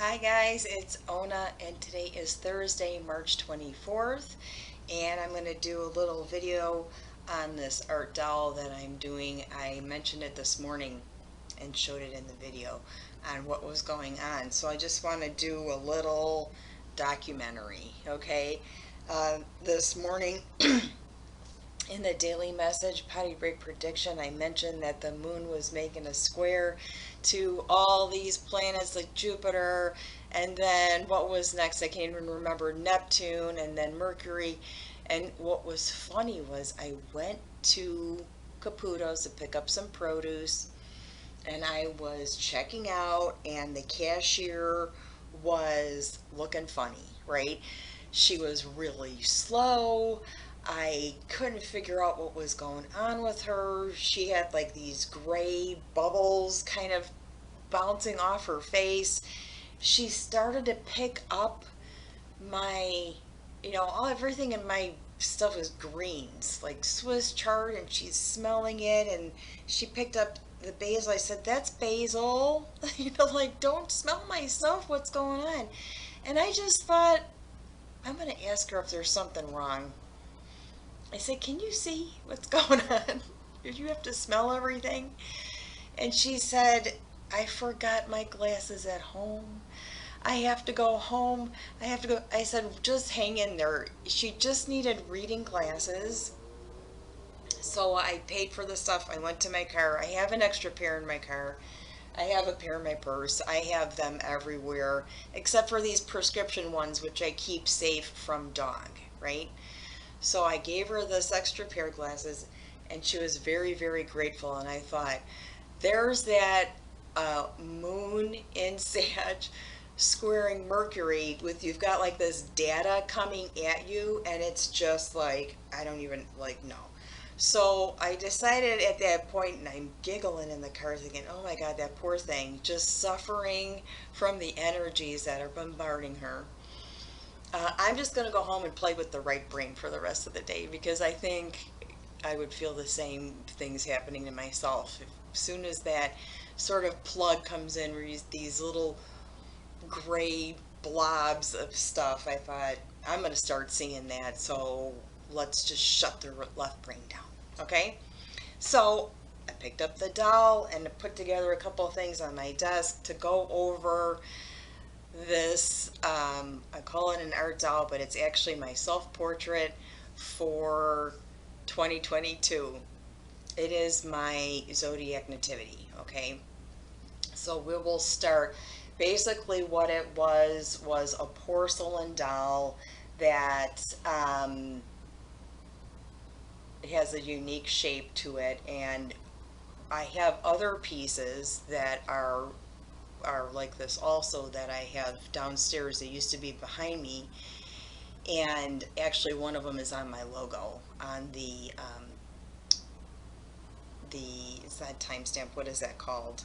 Hi guys, it's Ona and today is Thursday, March 24th, and I'm going to do a little video on this art doll that I'm doing. I mentioned it this morning and showed it in the video on what was going on. So I just want to do a little documentary, okay? This morning in the daily message potty break prediction, I mentioned that the moon was making a square to all these planets like Jupiter, and then what was next? I can't even remember. Neptune, and then Mercury. And what was funny was I went to Caputo's to pick up some produce, and I was checking out, and the cashier was looking funny, right? She was really slow. I couldn't figure out what was going on with her. She had like these gray bubbles kind of bouncing off her face. She started to pick up my, all everything in my stuff was greens, like Swiss chard, and she's smelling it, and she picked up the basil. I said, "That's basil." Like, don't smell my stuff. What's going on? And I just thought, I'm going to ask her if there's something wrong. I said, "Can you see what's going on? Did you have to smell everything?" And she said, "I forgot my glasses at home. I have to go home. I have to go." I said, "Just hang in there." She just needed reading glasses. So I paid for the stuff. I went to my car. I have an extra pair in my car. I have a pair in my purse. I have them everywhere, except for these prescription ones, which I keep safe from dog, right? So I gave her this extra pair of glasses, and she was very, very grateful. And I thought, there's that moon in Sag squaring Mercury with you've got like this data coming at you, and it's just like, I don't even like, no. So I decided at that point, and I'm giggling in the car thinking, oh my God, that poor thing, just suffering from the energies that are bombarding her. I'm just going to go home and play with the right brain for the rest of the day because I think I would feel the same things happening to myself. As soon as that sort of plug comes in, where these little gray blobs of stuff, I thought, I'm going to start seeing that. So let's just shut the left brain down. Okay? So I picked up the doll and put together a couple of things on my desk to go over this. I call it an art doll, but it's actually my self-portrait for 2022. It is my zodiac nativity, okay? So we will start. Basically, what it was a porcelain doll that has a unique shape to it, and I have other pieces that are like this also that I have downstairs. They used to be behind me, and actually one of them is on my logo on the it's not timestamp. What is that called?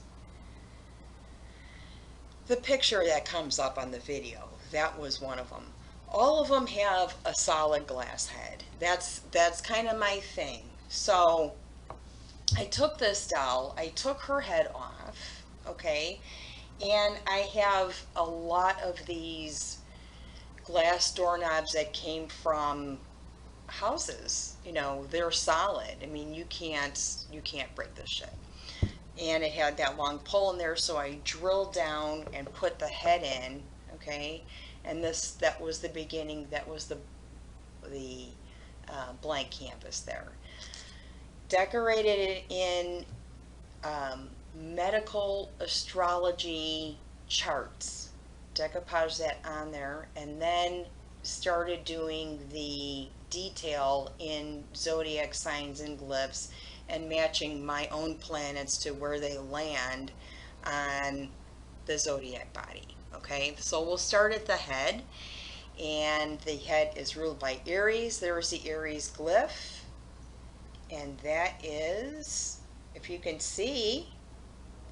The picture that comes up on the video. That was one of them. All of them have a solid glass head. That's kind of my thing. So I took this doll. I took her head off. Okay. And I have a lot of these glass doorknobs that came from houses. They're solid. I mean, you can't break this shit. And it had that long pole in there, so I drilled down and put the head in, okay? And that was the beginning. That was the blank canvas there. Decorated it in medical astrology charts, decoupage that on there, and then started doing the detail in zodiac signs and glyphs and matching my own planets to where they land on the zodiac body. Okay, so we'll start at the head, and the head is ruled by Aries. There's the Aries glyph, and that is, if you can see,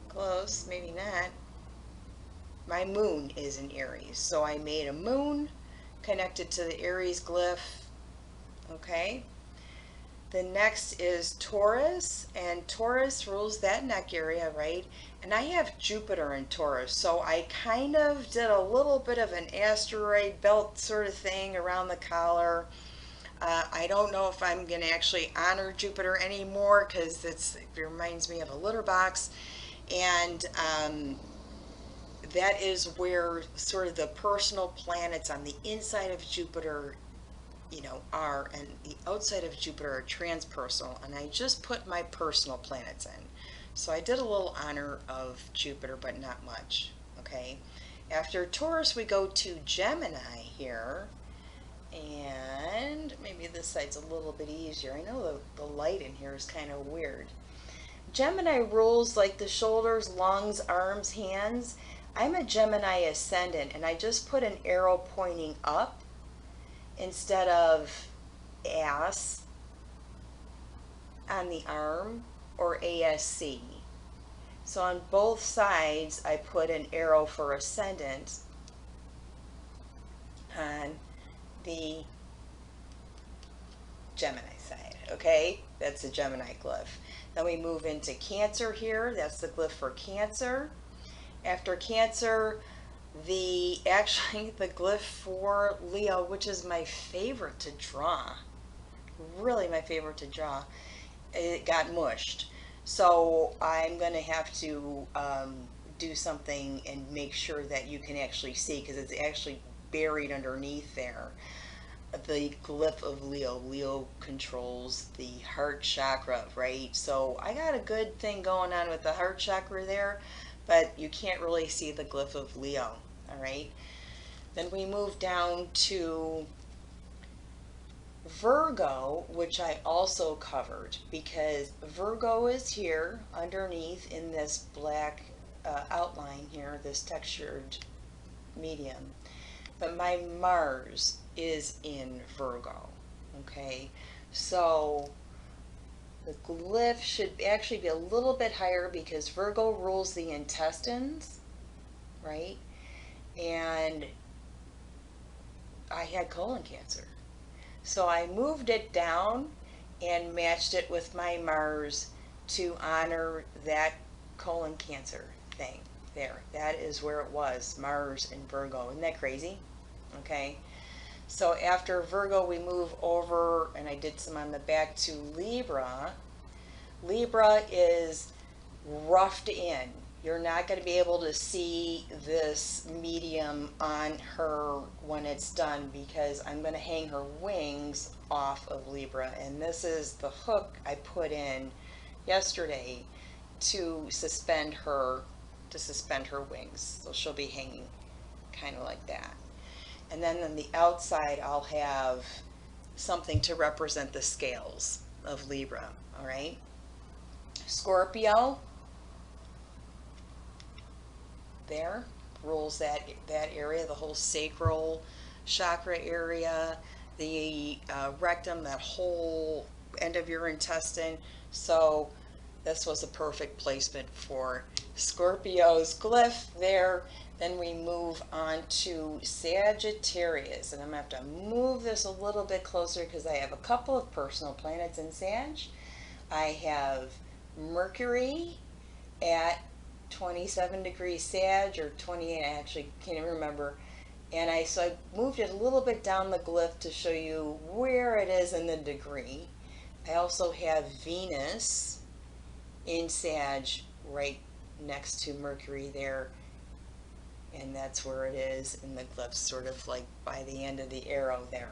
close, maybe not. My moon is in Aries, so I made a moon connected to the Aries glyph. Okay. The next is Taurus, and Taurus rules that neck area, right? And I have Jupiter in Taurus, so I kind of did a little bit of an asteroid belt sort of thing around the collar. I don't know if I'm going to actually honor Jupiter anymore because it reminds me of a litter box. And that is where sort of the personal planets on the inside of Jupiter, are, and the outside of Jupiter are transpersonal. And I just put my personal planets in. So I did a little honor of Jupiter, but not much. Okay. After Taurus, we go to Gemini here. And maybe this side's a little bit easier. I know the light in here is kind of weird. Gemini rules like the shoulders, lungs, arms, hands. I'm a Gemini ascendant, and I just put an arrow pointing up instead of ass on the arm or ASC. So on both sides, I put an arrow for ascendant on the Gemini side, okay? That's the Gemini glyph. Then we move into Cancer here. That's the glyph for Cancer. After Cancer, the glyph for Leo, which is my favorite to draw, really my favorite to draw, it got mushed. So I'm going to have to do something and make sure that you can actually see, because it's actually buried underneath there. The glyph of Leo. Leo controls the heart chakra, right? So I got a good thing going on with the heart chakra there, but you can't really see the glyph of Leo, all right? Then we move down to Virgo, which I also covered, because Virgo is here underneath in this black outline here, this textured medium. But my Mars is in Virgo, okay? So the glyph should actually be a little bit higher because Virgo rules the intestines, right? And I had colon cancer. So I moved it down and matched it with my Mars to honor that colon cancer thing there. That is where it was, Mars in Virgo. Isn't that crazy? Okay. So after Virgo, we move over, and I did some on the back, to Libra. Libra is roughed in. You're not going to be able to see this medium on her when it's done, because I'm going to hang her wings off of Libra. And this is the hook I put in yesterday to suspend her wings. So she'll be hanging kind of like that. And then on the outside, I'll have something to represent the scales of Libra, all right? Scorpio, there, rules that area, the whole sacral chakra area, the rectum, that whole end of your intestine. So this was a perfect placement for Scorpio's glyph there. Then we move on to Sagittarius, and I'm going to have to move this a little bit closer because I have a couple of personal planets in Sag. I have Mercury at 27 degrees Sag, or 28, I actually can't remember. And so I moved it a little bit down the glyph to show you where it is in the degree. I also have Venus in Sag right next to Mercury there. And that's where it is in the glyph, sort of like by the end of the arrow there.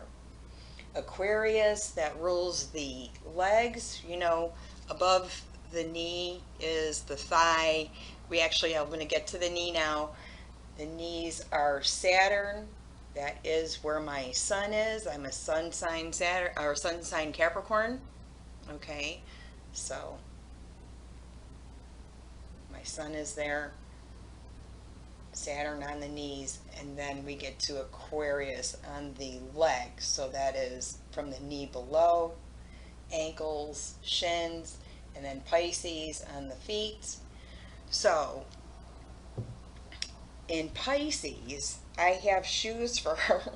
Aquarius, that rules the legs, above the knee is the thigh. I'm going to get to the knee now. The knees are Saturn. That is where my sun is. I'm a sun sign Saturn, or sun sign Capricorn. Okay, so my sun is there. Saturn on the knees, and then we get to Aquarius on the legs. So that is from the knee below, ankles, shins, and then Pisces on the feet. So in Pisces, I have shoes for her.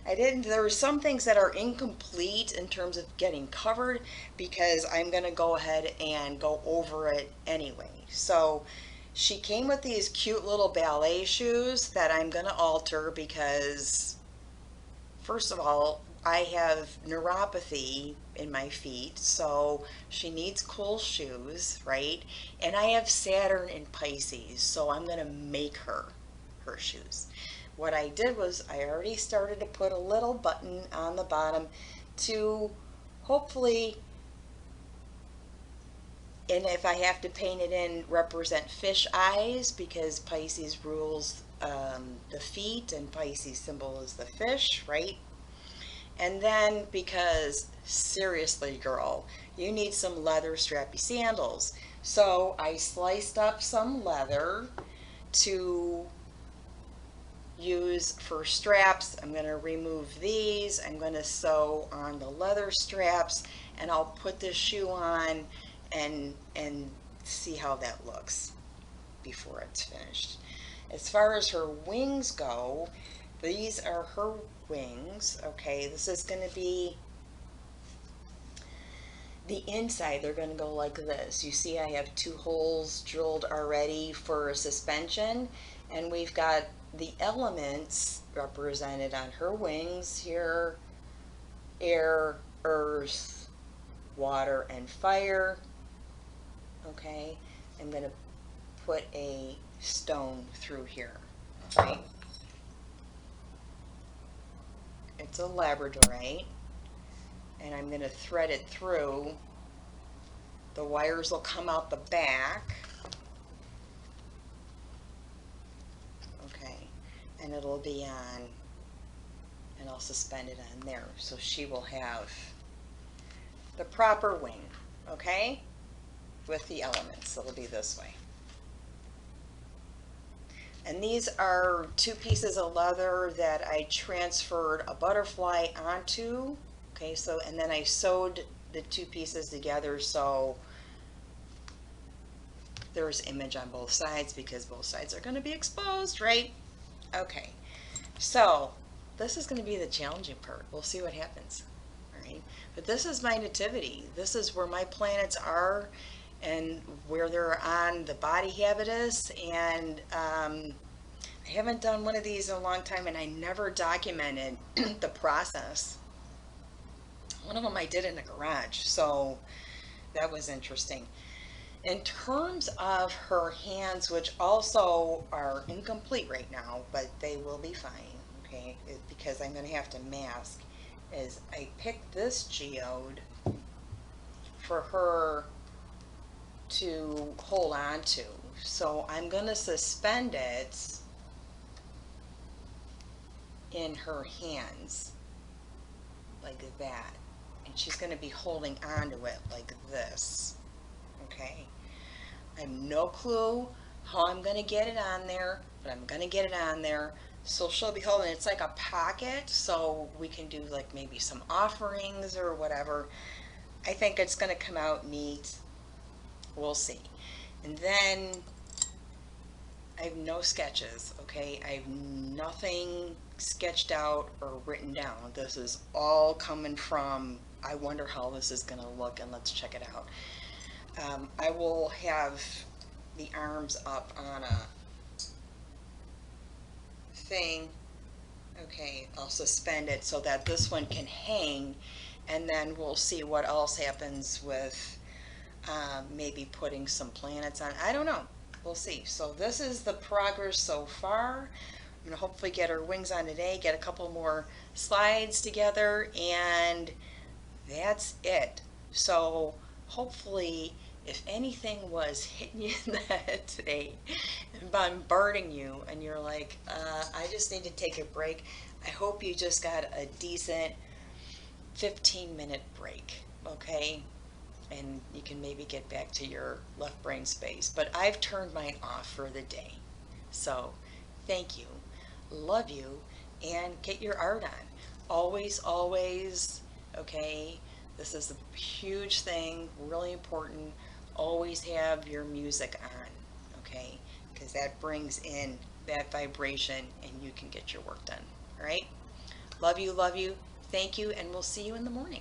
I didn't, there are some things that are incomplete in terms of getting covered because I'm going to go ahead and go over it anyway. So she came with these cute little ballet shoes that I'm going to alter because, first of all, I have neuropathy in my feet, so she needs cool shoes, right? And I have Saturn in Pisces, so I'm going to make her shoes. What I did was I already started to put a little button on the bottom to hopefully, and if I have to paint it in, represent fish eyes because Pisces rules the feet and Pisces symbol is the fish, right? And then because seriously, girl, you need some leather strappy sandals. So I sliced up some leather to use for straps. I'm going to remove these. I'm going to sew on the leather straps and I'll put this shoe on and see how that looks before it's finished. As far as her wings go, these are her wings. Okay, this is going to be the inside. They're going to go like this. You see I have 2 holes drilled already for suspension, and we've got the elements represented on her wings here: air, earth, water, and fire. Okay, I'm going to put a stone through here. Right, it's a labradorite, and I'm going to thread it through. The wires will come out the back. Okay, and it'll be on, and I'll suspend it on there, so she will have the proper wing, okay, with the elements. It'll be this way. And these are 2 pieces of leather that I transferred a butterfly onto. Okay, so, and then I sewed the 2 pieces together so there's image on both sides because both sides are going to be exposed, right? Okay, so this is going to be the challenging part. We'll see what happens. All right, but this is my nativity. This is where my planets are and where they're on the body habitus, and I haven't done one of these in a long time, and I never documented the process. One of them I did in the garage, so that was interesting. In terms of her hands, which also are incomplete right now, but they will be fine, okay, because I'm going to have to mask, is I picked this geode for her to hold on to. So I'm going to suspend it in her hands like that. And she's going to be holding onto it like this. Okay. I have no clue how I'm going to get it on there, but I'm going to get it on there. So she'll be holding, it's like a pocket, so we can do like maybe some offerings or whatever. I think it's going to come out neat. We'll see. And then I have no sketches, okay? I have nothing sketched out or written down. This is all coming from, I wonder how this is going to look, and let's check it out. I will have the arms up on a thing. Okay, I'll suspend it so that this one can hang, and then we'll see what else happens with maybe putting some planets on. I don't know. We'll see. So this is the progress so far. I'm going to hopefully get her wings on today, get a couple more slides together, and that's it. So hopefully, if anything was hitting you in the head today and bombarding you, and you're like, I just need to take a break, I hope you just got a decent 15-minute break, okay? And you can maybe get back to your left brain space. But I've turned mine off for the day. So thank you, love you, and get your art on. Always, always, okay? This is a huge thing, really important. Always have your music on, okay? Because that brings in that vibration and you can get your work done, all right? Love you, love you. Thank you, and we'll see you in the morning.